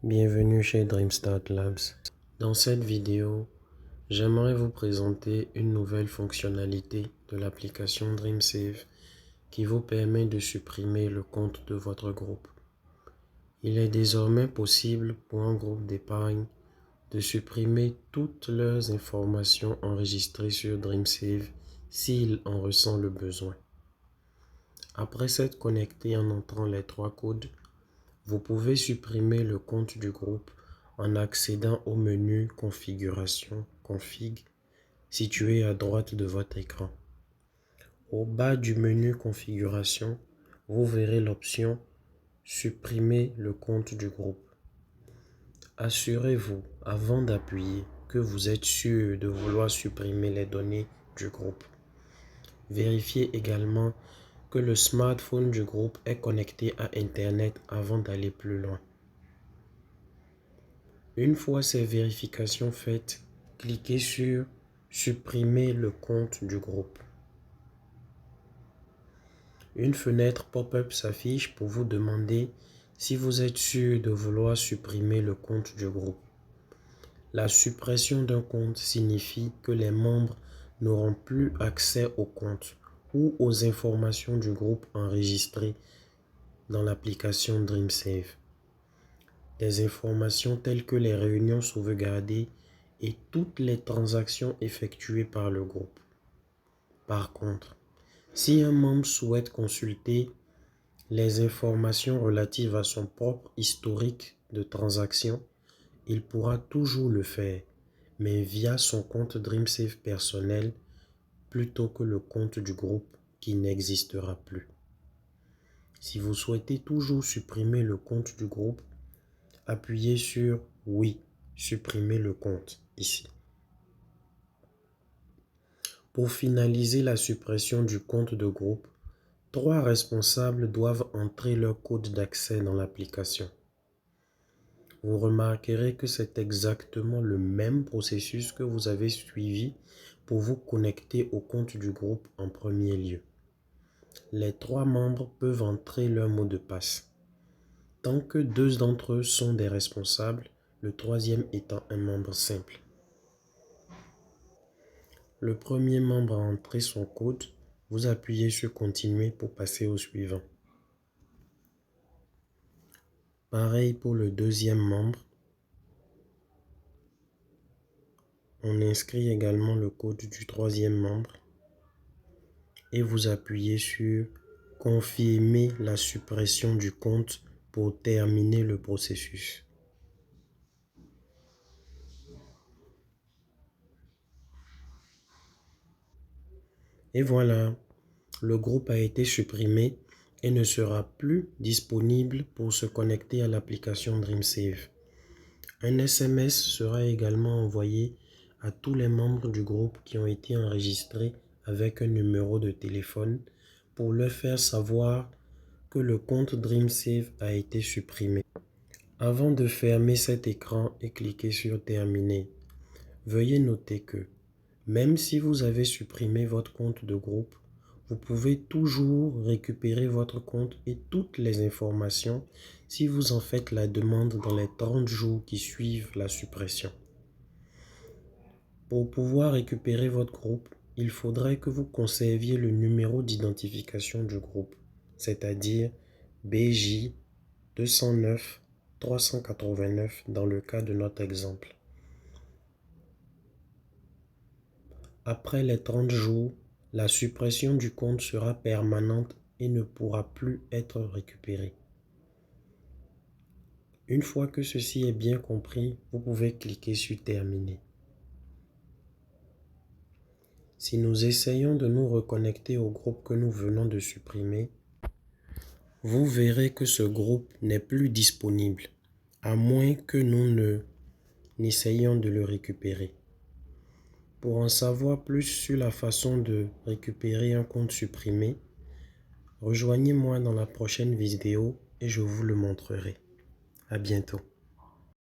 Bienvenue chez Dreamstart Labs. Dans cette vidéo, j'aimerais vous présenter une nouvelle fonctionnalité de l'application DreamSave qui vous permet de supprimer le compte de votre groupe. Il est désormais possible pour un groupe d'épargne de supprimer toutes leurs informations enregistrées sur DreamSave s'il en ressent le besoin. Après s'être connecté en entrant les 3 codes, vous pouvez supprimer le compte du groupe en accédant au menu Configuration, Config, situé à droite de votre écran. Au bas du menu Configuration, vous verrez l'option Supprimer le compte du groupe. Assurez-vous, avant d'appuyer, que vous êtes sûr de vouloir supprimer les données du groupe. Vérifiez également que le smartphone du groupe est connecté à Internet avant d'aller plus loin. Une fois ces vérifications faites, cliquez sur Supprimer le compte du groupe. Une fenêtre pop-up s'affiche pour vous demander si vous êtes sûr de vouloir supprimer le compte du groupe. La suppression d'un compte signifie que les membres n'auront plus accès au compte ou aux informations du groupe enregistrées dans l'application DreamSave. Des informations telles que les réunions sauvegardées et toutes les transactions effectuées par le groupe. Par contre, si un membre souhaite consulter les informations relatives à son propre historique de transactions, il pourra toujours le faire, mais via son compte DreamSave personnel plutôt que le compte du groupe qui n'existera plus. Si vous souhaitez toujours supprimer le compte du groupe, appuyez sur « Oui, supprimer le compte » ici. Pour finaliser la suppression du compte de groupe, 3 responsables doivent entrer leur code d'accès dans l'application. Vous remarquerez que c'est exactement le même processus que vous avez suivi pour vous connecter au compte du groupe en premier lieu. Les 3 membres peuvent entrer leur mot de passe. Tant que 2 d'entre eux sont des responsables, le 3e étant un membre simple. Le premier membre a entré son code, vous appuyez sur Continuer pour passer au suivant. Pareil pour le 2e membre. On inscrit également le code du 3e membre et vous appuyez sur Confirmer la suppression du compte pour terminer le processus. Et voilà, le groupe a été supprimé et ne sera plus disponible pour se connecter à l'application DreamSave. Un SMS sera également envoyé à tous les membres du groupe qui ont été enregistrés avec un numéro de téléphone pour leur faire savoir que le compte DreamSave a été supprimé. Avant de fermer cet écran et cliquer sur Terminer, veuillez noter que même si vous avez supprimé votre compte de groupe, vous pouvez toujours récupérer votre compte et toutes les informations si vous en faites la demande dans les 30 jours qui suivent la suppression. Pour pouvoir récupérer votre groupe, il faudrait que vous conserviez le numéro d'identification du groupe, c'est-à-dire BJ 209 389 dans le cas de notre exemple. Après les 30 jours, la suppression du compte sera permanente et ne pourra plus être récupérée. Une fois que ceci est bien compris, vous pouvez cliquer sur Terminer. Si nous essayons de nous reconnecter au groupe que nous venons de supprimer, vous verrez que ce groupe n'est plus disponible, à moins que nous n'essayions de le récupérer. Pour en savoir plus sur la façon de récupérer un compte supprimé, rejoignez-moi dans la prochaine vidéo et je vous le montrerai. À bientôt.